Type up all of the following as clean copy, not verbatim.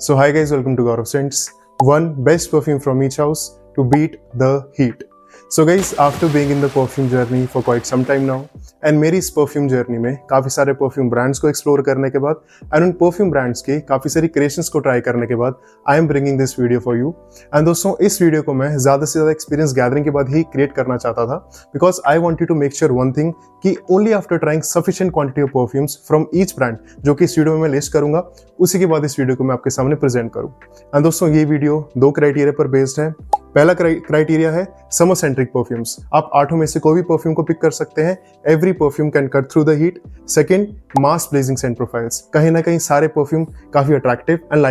So hi guys, welcome to Gaurav Scents. One best perfume from each house to beat the heat. So guys, after being in the perfume journey for quite some time now, and मेरी इस perfume journey में काफ़ी सारे perfume brands को explore करने के बाद and उन परफ्यूम ब्रांड्स के काफ़ी सारी क्रिएशंस को ट्राई करने के बाद I am bringing this video for you. And दोस्तों, इस वीडियो को मैं ज़्यादा से ज़्यादा एक्सपीरियंस गैदरिंग के बाद ही क्रिएट करना चाहता था, because I wanted to make sure one thing कि only after trying sufficient quantity of perfumes from each brand, जो कि इस वीडियो में मैं लिस्ट करूंगा, उसी के बाद इस वीडियो को मैं आपके सामने प्रेजेंट करूँ। एंड दोस्तों, ये वीडियो दो क्राइटेरिया पर बेस्ड है। पहला क्राइटेरिया है समर सेंट्रिक परफ्यूम्स। आप आठों में से कोई भी परफ्यूम को पिक कर सकते हैं। Every perfume can cut through the heat. Second, mass blazing scent profiles. कहीं ना कहीं सारे परफ्यूम काफी अट्रैक्टिव एंड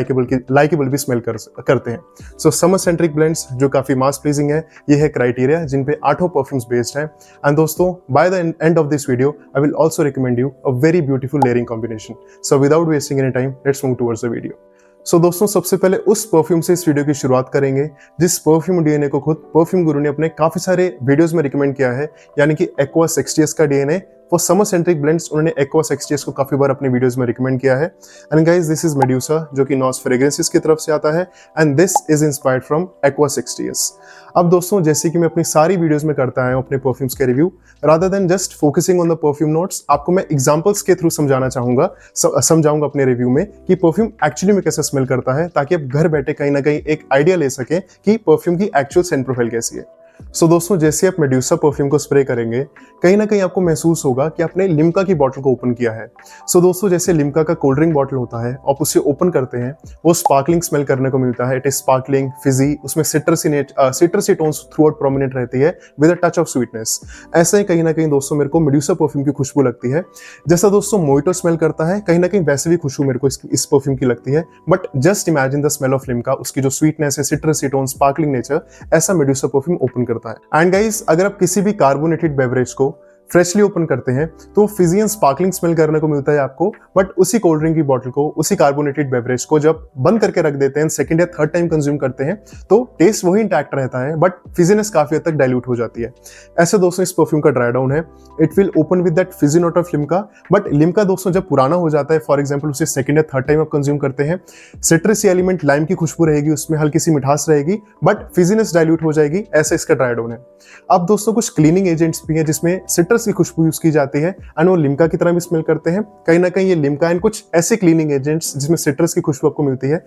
लाइकेबल भी स्मेल करते हैं। सो समर सेंट्रिक ब्लेंड्स जो काफी मास प्लीजिंग है, ये है क्राइटेरिया जिन पे आठों परफ्यूम्स बेस्ड है। एंड दोस्तों, by the end of this video I will also recommend you a very beautiful layering combination. So without wasting any time, let's move towards the video. So दोस्तों, सबसे पहले उस perfume से इस video की शुरुआत करेंगे जिस परफ्यूम डीएनए को खुद परफ्यूम गुरु ने अपने काफी सारे वीडियोस में रिकमेंड किया है, यानी कि एक्वास XTS का DNA for summer centric blends. उन्होंने एक्वास XTS को काफी बार अपनी वीडियोस में रिकमेंड किया है। And guys, this is medusa, जो कि नॉस फ्रेग्रेंसेस की तरफ से आता है, and this is inspired from aqueous XTS। अब दोस्तों, जैसे कि मैं अपनी सारी वीडियोस में करता आया हूं अपने परफ्यूम्स के review, rather than just focusing on the perfume notes, आपको मैं एग्जांपल्स के थ्रू समझाऊंगा अपने रिव्यू में कि परफ्यूम एक्चुअली में कैसा स्मेल करता है, ताकि आप घर बैठे कहीं ना कहीं एक आइडिया ले सकें कि परफ्यूम की एक्चुअल सेंट प्रोफाइल कैसी है। सो दोस्तों, जैसे आप मेड्यूसा परफ्यूम को स्प्रे करेंगे, कहीं ना कहीं आपको महसूस होगा कि आपने लिम्का की बॉटल को ओपन किया है। सो दोस्तों, जैसे लिम्का का कोल्ड ड्रिंक बॉटल होता है, आप उसे ओपन करते हैं, वो स्पार्कलिंग स्मेल करने को मिलता है। इट इज स्पार्कलिंग, फिजी, उसमें citrusy tones throughout prominent रहती है with a touch of sweetness. ऐसे ही कहीं ना कहीं दोस्तों मेरे को मेड्यूसा परफ्यूम की खुशबू लगती है। जैसा दोस्तों मोइटो स्मेल करता है, कहीं ना कहीं वैसे भी खुशबू मेरे को इस परफ्यूम की लगती है। But just imagine the smell of Limca, उसकी जो स्वीटनेस है, सिट्रसी टोन, स्पार्कलिंग नेचर, ऐसा मेड्यूसा परफ्यूम ओपन करता है। एंड गाइस, अगर आप किसी भी कार्बोनेटेड बेवरेज को फ्रेशली ओपन करते हैं तो फिजी एंड स्पार्कलिंग स्मेल करने को मिलता है आपको। बट उसी कोल्ड ड्रिंक की बॉटल को, उसी कार्बोनेटेड बेवरेज को जब बंद करके रख देते हैं, सेकंड या थर्ड टाइम कंज्यूम करते हैं, तो टेस्ट वही इंटैक्ट रहता है, बट फिजीनेस काफी हद तक डाइल्यूट हो जाती है। ऐसे दोस्तों इस परफ्यूम का ड्राई डाउन है। It will open with that Fiji note of Limca. But Limca दोस्तों जब पुराना हो जाता है, फॉर एग्जाम्पल उसे सेकंड या थर्ड टाइम आप कंज्यूम करते हैं, सिट्रसी एलिमेंट, लाइम की खुशबू रहेगी, उसमें हल्की सी मिठास रहेगी, बट फिजीनेस डाइल्यूट हो जाएगी। ऐसा इसका ड्राई डाउन है। अब दोस्तों, कुछ क्लीनिंग एजेंट्स भी हैं जिसमें सिट्रस की खुशबू यूज की जाती है, एंड वो लिम्का की तरह भी स्मेल करते हैं। कहीं ना कहीं ये लिम्का एंड कुछ ऐसे क्लीनिंग एजेंट्स जिसमें सिट्रस की खुशबू आपको मिलती है,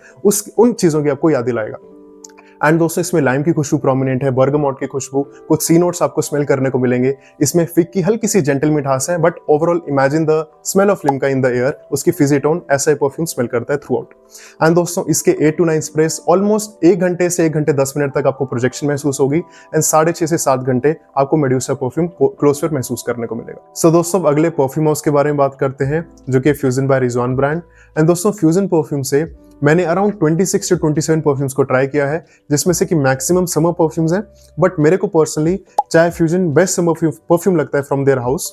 उन चीजों की आपको याद दिलाएगा। एंड दोस्तों, इसमें लाइम की खुशबू प्रोमिनेंट है, बर्गमॉट की खुशबू, कुछ सी नोट्स आपको स्मेल करने को मिलेंगे। इसमें फिग की हल्की सी जेंटल मिठास है, but overall imagine the smell of Limca in the air, उसकी फिजी टोन, ऐसा परफ्यूम स्मेल करता है थ्रू आउट। एंड दोस्तों, इसके 8 to 9 स्प्रेस ऑलमोस्ट 1 घंटे से 1 घंटे 10 मिनट तक आपको प्रोजेक्शन महसूस होगी, एंड 6.5 से 7 घंटे आपको मेड्यूसा परफ्यूम क्लोजर महसूस करने को मिलेगा। सो दोस्तों, अगले परफ्यूम हाउस के बारे में बात करते हैं, जो कि fusion by Rizwan brand. And दोस्तों, फ्यूजन परफ्यूम से मैंने अराउंड 26 से 27 परफ्यूम्स को ट्राई किया है, जिसमें से कि मैक्सिमम समर परफ्यूम्स हैं। बट मेरे को पर्सनली चाय फ्यूजन बेस्ट समर परफ्यूम लगता है फ्रॉम देयर हाउस।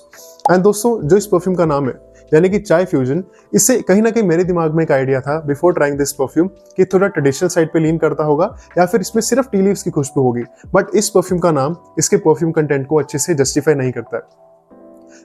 एंड दोस्तों, जो इस परफ्यूम का नाम है, यानी कि चाय फ्यूजन, इससे कहीं ना कहीं मेरे दिमाग में एक आइडिया था बिफोर ट्राइंग दिस परफ्यूम कि थोड़ा ट्रेडिशनल साइड पे लीन करता होगा, या फिर इसमें सिर्फ टी लीव्स की खुशबू होगी। बट इस परफ्यूम का नाम इसके परफ्यूम कंटेंट को अच्छे से जस्टिफाई नहीं करता है।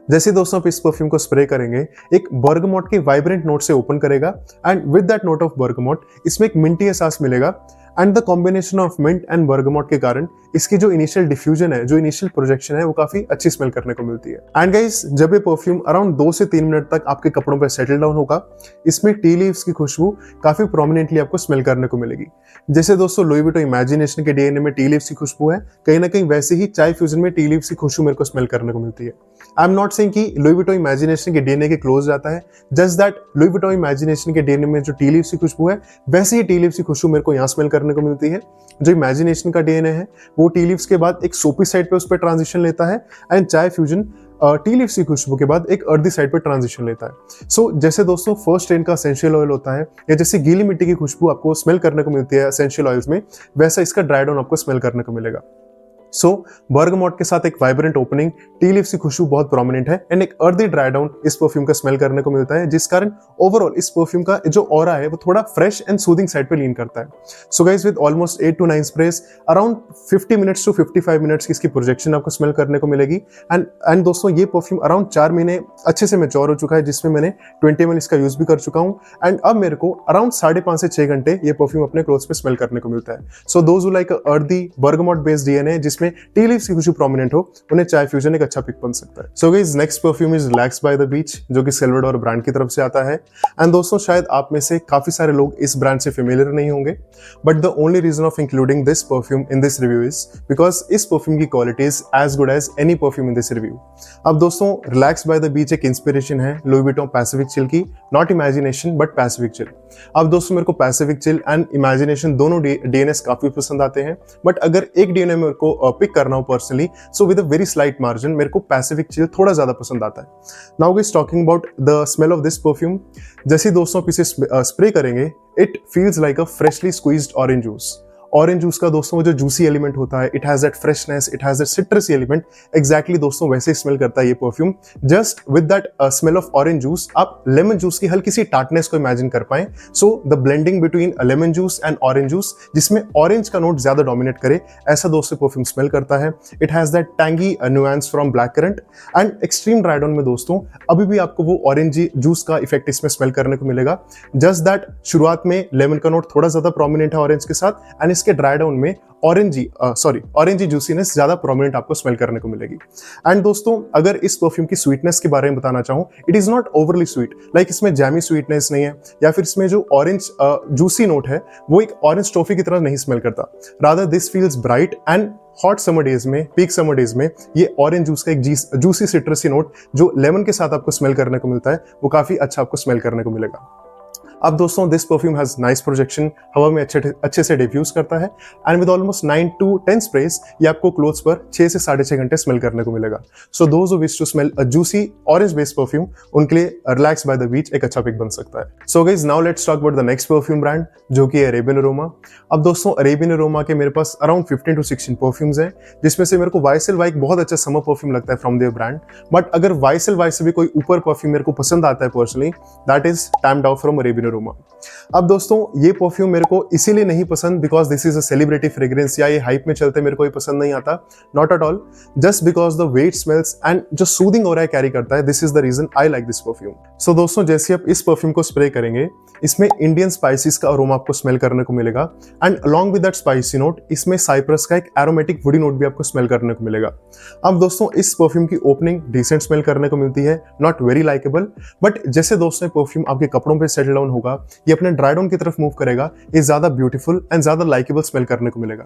जैसे दोस्तों आप इस परफ्यूम को स्प्रे करेंगे, एक बर्गमॉट के वाइब्रेंट नोट से ओपन करेगा, and with that note of bergamot इसमें एक मिंटी एहसास मिलेगा। And the combination of mint and bergamot के कारण इसकी जो इनिशियल डिफ्यूजन है, जो इनिशियल प्रोजेक्शन है, वो काफी अच्छी स्मेल करने को मिलती है। एंड गाइस, जब ये परफ्यूम अराउंड 2 से 3 मिनट तक आपके कपड़ों पर सेटल डाउन होगा, इसमें टी लीव्स की खुशबू काफी प्रोमिनेंटली आपको स्मेल करने को मिलेगी। जैसे दोस्तों लुई विटो इमेजिनेशन के डीएनए में टी लीव्स की खुशबू है, कहीं ना कहीं वैसे ही चाय फ्यूजन में टी लीव्स की खुशबू मेरे को स्मेल करने को मिलती है। आई एम नॉट सेइंग कि लुई विटो इमेजिनेशन के डीएनए के क्लोज जाता है, जस्ट दैट लुई विटो इमेजिनेशन के डीएनए में जो टी लीव्स की खुशबू है, वैसे ही टी लीव्स की खुशबू मेरे को यहाँ स्मेल करने को मिलती है। जो इमेजिनेशन का डीएनए है, वो टी लीव्स के बाद एक सोपी साइड पे उस पर ट्रांजिशन लेता है, एंड चाय फ्यूजन टी लीव्स की खुशबू के बाद एक अर्दी साइड पे ट्रांजिशन लेता है। सो जैसे दोस्तों फर्स्ट ट्रेन का एसेंशियल ऑयल होता है, या जैसे गीली मिट्टी की खुशबू आपको स्मेल करने को मिलती है एसेंशियल ऑयल्स में, वैसा इसका ड्राई डाउन आपको स्मेल करने को मिलेगा। सो बर्गमॉट के साथ एक वाइब्रेंट ओपनिंग, टी लीव्स की खुशबू बहुत प्रोमिनेंट है एंड एक अर्दी ड्राई डाउन इस परफ्यूम का स्मेल करने को मिलता है, जिस कारण ओवरऑल इस परफ्यूम का जो ऑरा है वो थोड़ा फ्रेश एंड सूदिंग साइड पे लीन करता है। So guys with almost 8 to 9 sprays around 50 minutes to 55 minutes की इसकी प्रोजेक्शन आपको स्मेल करने को मिलेगी। एंड दोस्तों ये परफ्यूम अराउंड 4 महीने अच्छे से मैच्योर हो चुका है, जिसमें मैंने 20 ml इसका यूज भी कर चुका हूँ एंड अब मेरे को अराउंड 5.5 से 6 घंटे ये परफ्यूम अपने क्लोथ्स पे स्मेल करने को मिलता है। सो those who like earthy bergamot based DNA जिसमें टी लीव्स की खुशबू प्रोमिनेंट हो, उन्हें चाय फ्यूजन एक अच्छा पिक बन सकता है। So guys next perfume is relax by the बीच, जो कि सेल्वाडोर ब्रांड की तरफ से आता है। एंड दोस्तों शायद आप में से काफी सारे लोग इस ब्रांड से फेमिलियर नहीं होंगे, but the only reason of including this perfume in this review is because इस परफ्यूम की quality is as good as any perfume in this review. अब दोस्तों रिलैक्स बाय द बीच एक इंस्पिरेशन है Louis Vuitton pacific chill की, not imagination but pacific chill. अब दोस्तों मेरे को पैसिफिक चिल एंड इमेजिनेशन दोनों डीएनएस काफी पसंद आते हैं, बट अगर एक डीएनए मेरे को पिक करना हो personally, so with a very slight margin मेरे को पैसिफिक चिल थोड़ा ज्यादा पसंद आता है। Now guys talking about the smell of this perfume, जैसे दोस्तों आप इसे स्प्रे करेंगे it feels like a freshly squeezed orange juice. Orange juice का दोस्तों वो जो जूसी एलिमेंट होता है, it has that freshness, it has that सिट्रसी element, exactly दोस्तों वैसे ही स्मेल करता है ये perfume. Just with that smell of orange juice आप लेमन जूस की हल्की सी टार्टनेस को इमेजिन कर पाए। So the blending between lemon juice and orange juice, जिसमें ऑरेंज का नोट ज्यादा डोमिनेट करे, ऐसा दोस्तों परफ्यूम स्मेल करता है। It has that tangy nuance from black currant and extreme dry down में दोस्तों अभी भी आपको वो ऑरेंज जूस का इफेक्ट इसमें स्मेल करने को मिलेगा। जस्ट दैट शुरुआत में लेमन का नोट थोड़ा ज्यादा प्रोमिनेंट है ऑरेंज के साथ एंड इसके ड्राई डाउन में ऑरेंजी जूसीनेस ज्यादा प्रोमिनेंट आपको स्मेल करने को मिलेगी। एंड दोस्तों अगर इस परफ्यूम की स्वीटनेस के बारे में बताना चाहूं, it is not overly sweet, like इसमें जैमी स्वीटनेस नहीं है या फिर इसमें जो ऑरेंज जूसी नोट है वो एक ऑरेंज टॉफी की तरह नहीं स्मेल करता। Rather this feels bright and hot summer days में, पीक समर डेज में ये ऑरेंज जूस का एक जूसी सिट्रसी नोट जो लेमन के साथ आपको स्मेल करने को मिलता है, वो काफी अच्छा आपको स्मेल करने को मिलेगा। अब दोस्तों this perfume has nice projection, हवा में अच्छे से डिफ्यूज करता है and with almost 9 to 10 sprays ये आपको क्लोथ्स पर 6 से 6.5 घंटे स्मेल करने को मिलेगा। So those who wish to smell a juicy orange based perfume, उनके लिए रिलैक्स बाय द बीच एक अच्छा पिक बन सकता है। So guys now let's talk about the next perfume brand, जो कि है अरेबियन अरोमा। अब दोस्तों अरेबियन अरोमा के मेरे पास अराउंड 15 to 16 परफ्यूम्स हैं, जिसमें से मेरे को वाइसेल वाई बहुत अच्छा समर परफ्यूम लगता है फ्रॉम देयर ब्रांड। बट अगर वाइसेल वाई से भी कोई ऊपर परफ्यूम मेरे को पसंद आता है personally, that is timed out from Arabian aroma. अब दोस्तों ये परफ्यूम मेरे को इसीलिए नहीं पसंद because this is a celebrity fragrance या ये हाइप में चलते मेरे को ये पसंद नहीं आता, not at all, just because the way it smells and जो सूदिंग हो रहा है कैरी करता है, this is the reason I like this perfume. So दोस्तों जैसे आप इस परफ्यूम को स्प्रे करेंगे, इसमें इंडियन स्पाइसेस का अरोमा आपको स्मेल करने को मिलेगा and along with that spicy note इसमें साइप्रस का एक एरोमेटिक वुडी नोट भी आपको स्मेल करने को मिलेगा। अब दोस्तों इस परफ्यूम की ओपनिंग डिसेंट स्मेल करने को मिलती है, नॉट वेरी लाइकेबल, बट जैसे दोस्तों परफ्यूम आपके कपड़ों पे सेटल डाउन होगा, ये अपने ड्राई डाउन की तरफ मूव करेगा, ये ज्यादा ब्यूटीफुल एंड ज्यादा लाइकेबल स्मेल करने को मिलेगा।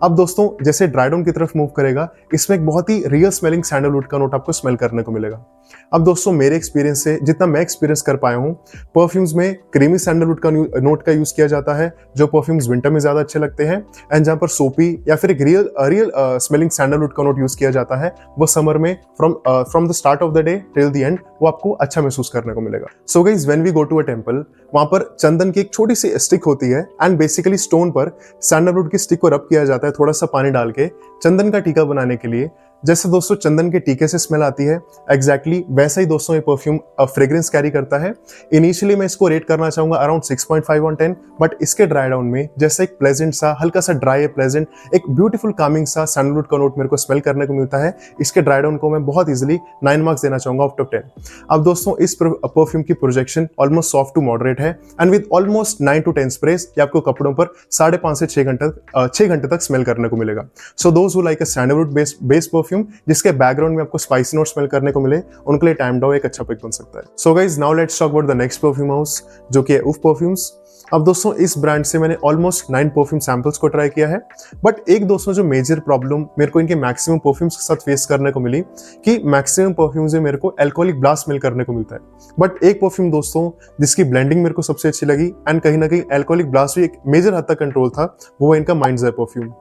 अब दोस्तों जैसे ड्राई डाउन की तरफ मूव करेगा, इसमें एक बहुत ही रियल स्मेलिंग सैंडलवुड का नोट आपको स्मेल करने को मिलेगा। अब दोस्तों मेरे एक्सपीरियंस से जितना मैं एक्सपीरियंस कर पाया हूं, परफ्यूम्स में क्रीमी सैंडलवुड का नोट का यूज किया जाता है, जो परफ्यूम्स विंटर में ज्यादा अच्छे लगते हैं, एंड जहां पर सोपी या फिर एक रियल स्मेलिंग सैंडलवुड का नोट यूज किया जाता है, वो समर में from the start of the day till the end वो आपको अच्छा महसूस करने को मिलेगा। So guys when we go to a temple, वहां पर चंदन की एक छोटी सी स्टिक होती है एंड बेसिकली स्टोन पर सैंडलवुड की स्टिक को रब किया जाता है थोड़ा सा पानी डाल के चंदन का टीका बनाने के लिए। जैसे दोस्तों चंदन के टीके से स्मेल आती है, एग्जैक्टली वैसा ही दोस्तों ये परफ्यूम फ्रेग्रेंस कैरी करता है। इनिशियली मैं इसको रेट करना चाहूंगा अराउंड 6.5 on 10, बट इसके ड्राई डाउन में जैसे एक प्लेजेंट सा, हल्का सा ड्राई है प्लेजेंट, एक ब्यूटीफुल कामिंग सा सैंडलवुड का नोट मेरे को स्मेल करने को मिलता है। इसके ड्राई डाउन को मैं बहुत इजीली 9 मार्क्स देना चाहूंगा आउट ऑफ 10। अब दोस्तों इस परफ्यूम की projection almost soft to moderate है and with almost 9 to 10 sprays ये आपको कपड़ों पर 5.5 से 6 घंटे तक स्मेल करने को मिलेगा। So those who like a sandalwood based perfume जिसके बैकग्राउंड में आपको स्पाइसी नोट स्मेल करने को मिले, उनके लिए टाइम डाउ एक अच्छा पिक बन सकता है। So guys now let's talk about the next perfume house, जो कि है उफ परफ्यूम्स। अब दोस्तों इस ब्रांड से मैंने ऑलमोस्ट 9 परफ्यूम सैंपल्स को ट्राई किया है, बट एक दोस्तों जो मेजर प्रॉब्लम मेरे को इनके मैक्सिमम परफ्यूम्स के साथ फेस करने को मिली कि मैक्सिमम परफ्यूम्स में मेरे को अल्कोहलिक ब्लास्ट स्मेल करने को मिलता है, बट एक परफ्यूम दोस्तों जिसकी ब्लेंडिंग मेरे को सबसे अच्छी लगी एंड कहीं ना कहीं अल्कोहलिक ब्लास्ट भी एक मेजर हद तक कंट्रोल था, वो है इनका माइंड्स है perfume.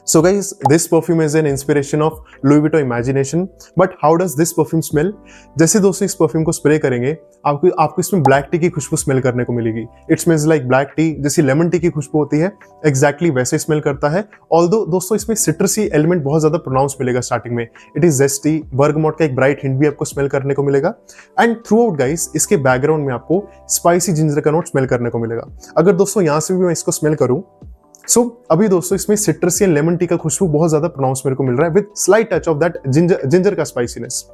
So guys, this perfume is an inspiration of Louis Vuitton Imagination. But how does this perfume smell? जैसे दोस्तों इस परफ्यूम को स्प्रे करेंगे आपको इसमें ब्लैक टी की खुशबू स्मेल करने को मिलेगी. It smells like black T, जैसी लेमन टी की खुशबू होती है एग्जैक्टली वैसे स्मेल करता है. ऑल्दो दोस्तों इसमें सिट्रसी एलिमेंट बहुत ज्यादा प्रोनाउंस मिलेगा स्टार्टिंग में. इट इज जेस्टी, बर्गमोट का एक ब्राइट हिंट भी आपको स्मेल करने को मिलेगा. एंड थ्रू आउट गाइस इसके बैकग्राउंड में आपको स्पाइसी जिंजर का नोट स्मेल करने को मिलेगा. अगर दोस्तों यहाँ से भी मैं इसको स्मेल करूं, अभी दोस्तों इसमें सिट्रसी एंड लेमन टी का खुशबू बहुत ज्यादा प्रोनाउंस मेरे को मिल रहा है with slight touch of that ginger का स्पाइसीनेस.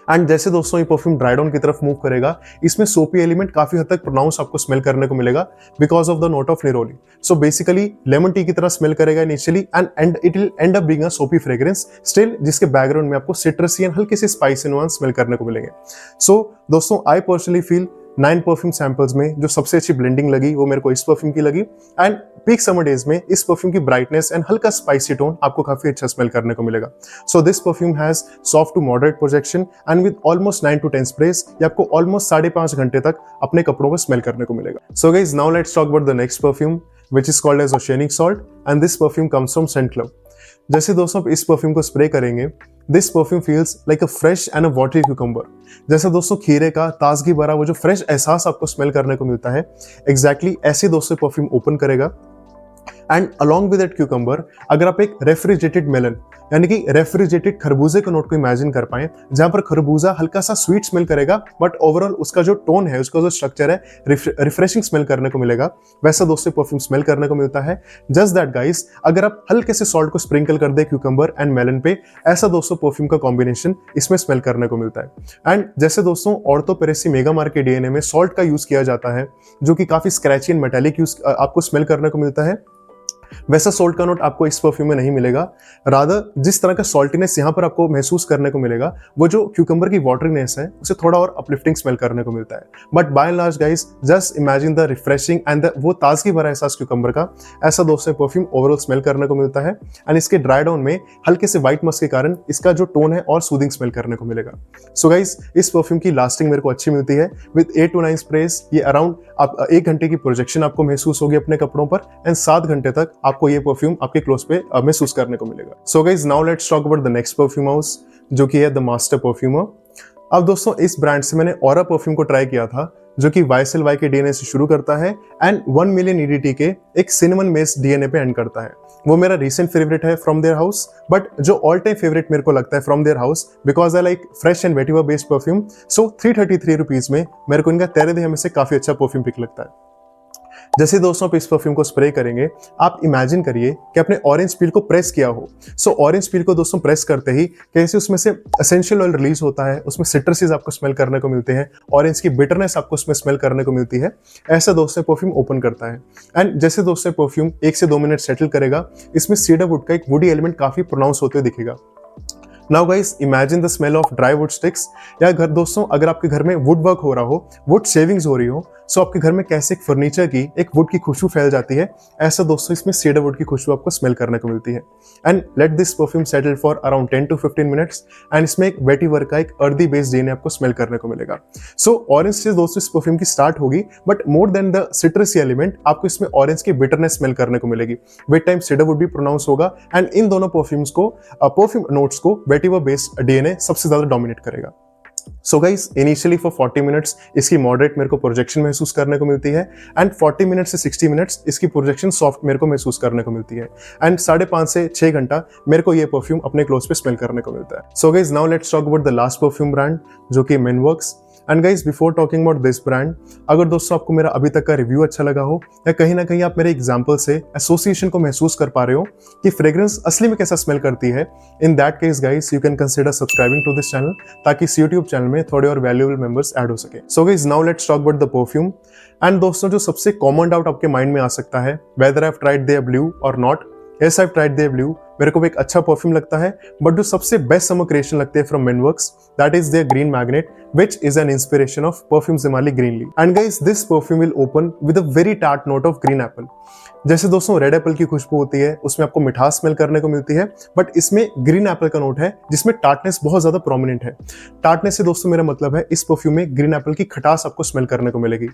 एंड जैसे दोस्तों ये परफ्यूम ड्राई डाउन की तरफ मूव करेगा, इसमें सोपी एलिमेंट काफी हद तक प्रोनाउंस आपको स्मेल करने को मिलेगा because of the note of निरोली. So basically lemon tea की तरह स्मेल करेगा initially and it will and up being a सोपी फ्रेग्रेंस स्टिल, जिसके बैकग्राउंड में आपको सिट्रसी एंड हल्के से स्पाइसी नुआंस स्मेल करने को मिलेंगे. सो दोस्तों I personally feel 9 perfume samples में जो सबसे अच्छी ब्लेंडिंग लगी वो मेरे को इस परफ्यूम की लगी. एंड पीक समर डेज में इस परफ्यूम की ब्राइटनेस एंड हल्का स्पाइसी टोन आपको काफी अच्छा स्मेल करने को मिलेगा. So this perfume has soft to moderate projection and with almost 9 to 10 sprays ये आपको ऑलमोस्ट 5.5 घंटे तक अपने कपड़ों में स्मेल करने को मिलेगा. So guys, now let's talk about the next perfume which is called as oceanic salt and this perfume comes from Scent Club. जैसे दोस्तों आप इस परफ्यूम को स्प्रे करेंगे, this perfume feels like a fresh and a watery cucumber. जैसे दोस्तों खीरे का ताजगी भरा वो जो फ्रेश एहसास आपको स्मेल करने को मिलता है, एग्जैक्टली ऐसे दोस्तों परफ्यूम ओपन करेगा. And along with that cucumber अगर आप एक रेफ्रिजरेटेड मेलन यानी कि रेफ्रिजरेटेड खरबूजे के नोट को इमेजिन कर पाए, जहां पर खरबूजा हल्का सा स्वीट स्मेल करेगा बट ओवरऑल उसका जो टोन है, उसका जो स्ट्रक्चर है रिफ्रेशिंग स्मेल करने को मिलेगा, वैसा दोस्तों परफ्यूम स्मेल करने को मिलता है. जस्ट दैट गाइस, अगर आप हल्के से सॉल्ट को स्प्रिंकल कर दे क्यूकम्बर एंड मेलन पे, ऐसा दोस्तों परफ्यूम का कॉम्बिनेशन इसमें स्मेल करने को मिलता है. एंड जैसे दोस्तों ऑर्थोपेरेसी मेगामार के डीएनए में सॉल्ट का यूज किया जाता है जो कि काफी स्क्रैची एंड मेटालिक यूज आपको स्मेल करने को मिलता है, वैसा सॉल्ट का नोट आपको इस परफ्यूम में नहीं मिलेगा. रादर जिस तरह का सॉल्टीनेस यहाँ पर आपको महसूस करने को मिलेगा, वो जो क्यूकम्बर की वाटरीनेस है उसे थोड़ा और अपलिफ्टिंग स्मेल करने को मिलता है. But by and large guys, just imagine the refreshing and वो ताजगी भरा एहसास क्यूकम्बर का, ऐसा दोस्तों परफ्यूम ओवरऑल स्मेल करने को मिलता है. एंड इसके ड्राई डाउन में हल्के से व्हाइट मस्क के कारण इसका जो टोन है और सूदिंग स्मेल करने को मिलेगा. सो गाइस, इस परफ्यूम की लास्टिंग मेरे को अच्छी मिलती है विद 8 to 9 स्प्रेज. ये अराउंड आप 1 घंटे की प्रोजेक्शन आपको महसूस होगी अपने कपड़ों पर एंड 7 घंटे तक आपको ये परफ्यूम आपके क्लोज पे महसूस करने को मिलेगा. So guys, now let's talk about the next perfume house जो कि है द मास्टर परफ्यूमर. अब दोस्तों इस ब्रांड से मैंने ऑरा परफ्यूम को ट्राई किया था जो कि YSL के डीएनए से शुरू करता है एंड 1 मिलियन EDT के एक सिनेमन बेस्ड डीएनए पे एंड करता है. वो मेरा रिसेंट फेवरेट है फ्रॉम देयर हाउस, बट जो ऑल टाइम फेवरेट मेरे को लगता है from their house because I like fresh and vetiver based perfume. So 333 rupees में मेरे को इनका तेरे देह में से काफी अच्छा परफ्यूम पिक लगता है. जैसे दोस्तों आप इस परफ्यूम को स्प्रे करेंगे, आप इमेजिन करिए कि आपने ऑरेंज पील को प्रेस किया हो. सो ऑरेंज पील को दोस्तों प्रेस करते ही कैसे उसमें से एसेंशियल ऑयल रिलीज होता है, उसमें सिट्रसीज आपको स्मेल करने को मिलते हैं, ऑरेंज की बिटरनेस आपको उसमें स्मेल करने को मिलती है. ऐसा दोस्तों परफ्यूम ओपन करता है. एंड जैसे दोस्तों परफ्यूम 1 से 2 मिनट सेटल करेगा, इसमें सीडर वुड का एक वुडी एलिमेंट काफी प्रोनाउंस होते हुए दिखेगा. Now guys, imagine the smell of dry would sticks. या घर दोस्तों अगर आपके घर में वुड वर्क हो रहा हो, वुड शेविंग्स हो रही हो, सो आपके घर में कैसे एक फर्नीचर की एक वुड की खुशबू फैल जाती है, ऐसा दोस्तों इसमें सीडर वुड की खुशबू आपको स्मेल करने को मिलती है. And let this perfume settle for around 10 to 15 minutes and इसमें एक वेटी वर्क का एक अर्दी बेस्ड डीएनए आपको स्मेल करने को मिलेगा. सो ऑरेंज से दोस्तों इस परफ्यूम की स्टार्ट होगी, but more than the सिट्रसी element आपको इसमें ऑरेंज की बिटरनेस स्मेल करने को मिलेगी. विद टाइम सीडर वुड भी प्रोनाउंस होगा एंड इन दोनों परफ्यूम्स को परफ्यूम नोट्स को वेटिवर बेस्ड डीएनए सबसे ज्यादा डोमिनेट करेगा. So guys, initially for 40 minutes इसकी मॉडरेट मेरे को प्रोजेक्शन महसूस करने को मिलती है एंड 40 मिनट से 60 मिनट्स इसकी प्रोजेक्शन सॉफ्ट मेरे को महसूस करने को मिलती है. एंड 5.5 से 6 घंटा मेरे को ये परफ्यूम अपने क्लोज पे स्मेल करने को मिलता है. So guys, now let's talk about the last perfume brand जो कि मेनवर्क्स. And guys, before talking about this brand, अगर दोस्तों आपको मेरा अभी तक का रिव्यू अच्छा लगा हो या कहीं ना कहीं आप मेरे एग्जांपल से एसोसिएशन को महसूस कर पा रहे हो कि फ्रेग्रेंस असली में कैसा स्मेल करती है, in that case guys you can consider subscribing to this channel ताकि इस यूट्यूब चैनल में थोड़े और वैल्यूएबल मेंबर्स ऐड हो सके. सो guys, now let's talk about the perfume. And दोस्तों जो सबसे कॉमन डाउट आपके माइंड में आ सकता है, whether I have tried there blue और not. Yes, I've tried their blue. मेरे को भी एक अच्छा परफ्यूम लगता है, बट जो सबसे बेस्ट समर क्रिएशन लगते हैं फ्रॉम मेनवर्क्स, that is their green magnet, which is an inspiration of perfume Zemali Green Leaf. And guys, this perfume will open with a very tart note of green apple. जैसे दोस्तों red Apple की खुशबू होती है, उसमें आपको मिठास smell करने को मिलती है, बट इसमें ग्रीन एप्पल का नोट है जिसमें टार्टनेस बहुत ज्यादा प्रोमिनेंट है. टार्टनेस से दोस्तों मेरा मतलब है इस परफ्यूम में ग्रीन एप्पल की खटास आपको स्मेल करने को मिलेगी.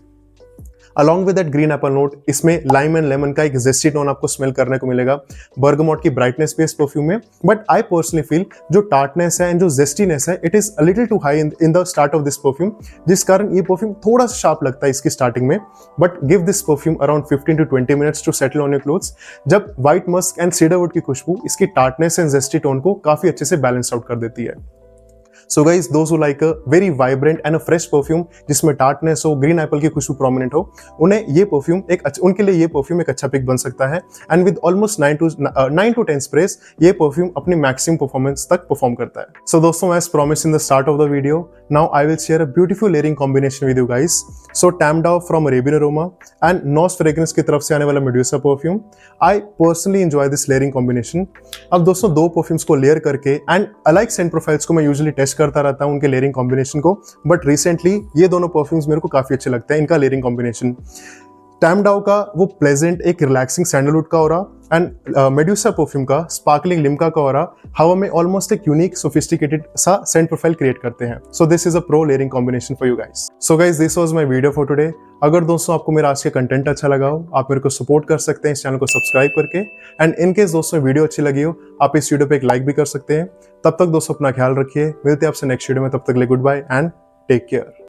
Along with that green Apple note इसमें लाइम एंड लेमन का एक जेस्टी टोन आपको स्मेल करने को मिलेगा। बर्गमोट की ब्राइटनेस भी इस परफ्यूम में, बट आई पर्सनली फील जो टार्टनेस है एंड जो जेस्टीनेस है it is a little too high in the start of this perfume, जिस कारण ये परफ्यूम थोड़ा सा शार्प लगता है इसकी स्टार्टिंग में। But give this perfume around 15 to 20 minutes to settle on your clothes, जब व्हाइट मस्क एंड सीडरवुड की खुशबू इसकी टार्टनेस एंड जेस्टी टोन को काफी अच्छे से बैलेंस आउट कर देती है। So guys, those who like a very vibrant and a fresh perfume जिसमें टार्टनेस हो, ग्रीन एप्पल की खुशबू प्रोमिनेंट हो, उन्हें ये परफ्यूम उनके लिए ये परफ्यूम एक अच्छा पिक बन सकता है। And with almost 9 to 10 sprays ये परफ्यूम अपनी मैक्सिमम परफॉर्मेंस तक परफॉर्म करता है। सो दोस्तों, as promise in the start of the video, now I will share a beautiful layering combination with you guys. So Tamdao from Arabian Aroma and Nos Fragrance की तरफ से आने वाला Medusa perfume. I personally enjoy this layering combination. अब दोस्तों दो perfumes को layer करके एंड अलग सेंट प्रोफाइल्स को मैं यूजुअली टेस्ट करता रहता हूँ उनके लेयरिंग कॉम्बिनेशन को, बट रिसेंटली ये दोनों परफ्यूम्स मेरे को काफी अच्छे लगते हैं इनका लेयरिंग कॉम्बिनेशन। टैमडाओ का वो प्लेजेंट एक रिलैक्सिंग सैंडलवुड का ऑरा एंड मेड्यूसा परफ्यूम का स्पार्कलिंग लिम्का का ऑरा हवा में ऑलमोस्ट एक यूनिक सोफिस्टिकेटेड सा सेंट प्रोफाइल क्रिएट करते हैं। So this is a pro layering combination for you guys. So guys, this was my video for today. अगर दोस्तों आपको मेरा आज का कंटेंट अच्छा लगा हो, आप मेरे को सपोर्ट कर सकते हैं इस चैनल को सब्सक्राइब करके, एंड इन केस दोस्तों वीडियो अच्छी लगी हो आप इस वीडियो पे एक लाइक भी कर सकते हैं। तब तक दोस्तों अपना ख्याल रखिए, मिलते हैं आपसे नेक्स्ट वीडियो में, तब तक ले good bye and take care.